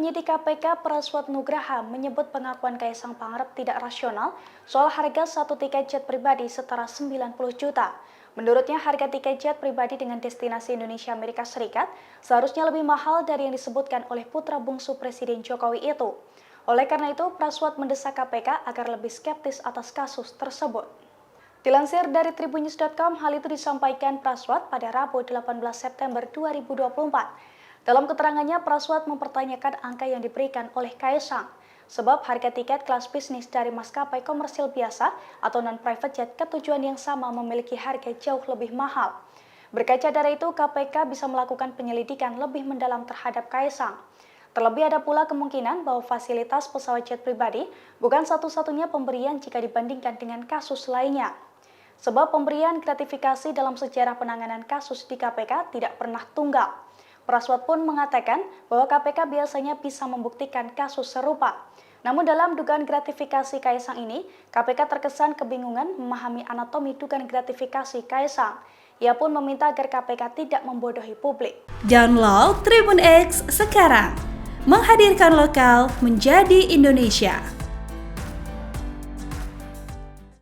Penyidik KPK Praswat Nugraha menyebut pengakuan Kaisang Pangarep tidak rasional soal harga satu tiket jet pribadi setara 90 juta. Menurutnya harga tiket jet pribadi dengan destinasi Indonesia Amerika Serikat seharusnya lebih mahal dari yang disebutkan oleh putra bungsu Presiden Jokowi itu. Oleh karena itu, Praswat mendesak KPK agar lebih skeptis atas kasus tersebut. Dilansir dari tribunnews.com, hal itu disampaikan Praswat pada Rabu 18 September 2024. Dalam keterangannya, Praswat mempertanyakan angka yang diberikan oleh Kaisang, sebab harga tiket kelas bisnis dari maskapai komersil biasa atau non-private jet ke tujuan yang sama memiliki harga jauh lebih mahal. Berkaca dari itu, KPK bisa melakukan penyelidikan lebih mendalam terhadap Kaisang. Terlebih ada pula kemungkinan bahwa fasilitas pesawat jet pribadi bukan satu-satunya pemberian jika dibandingkan dengan kasus lainnya. Sebab pemberian gratifikasi dalam sejarah penanganan kasus di KPK tidak pernah tunggal. Praswat pun mengatakan bahwa KPK biasanya bisa membuktikan kasus serupa. Namun dalam dugaan gratifikasi Kaisang ini, KPK terkesan kebingungan memahami anatomi dugaan gratifikasi Kaisang. Ia pun meminta agar KPK tidak membodohi publik. Download Tribun X sekarang, menghadirkan lokal menjadi Indonesia.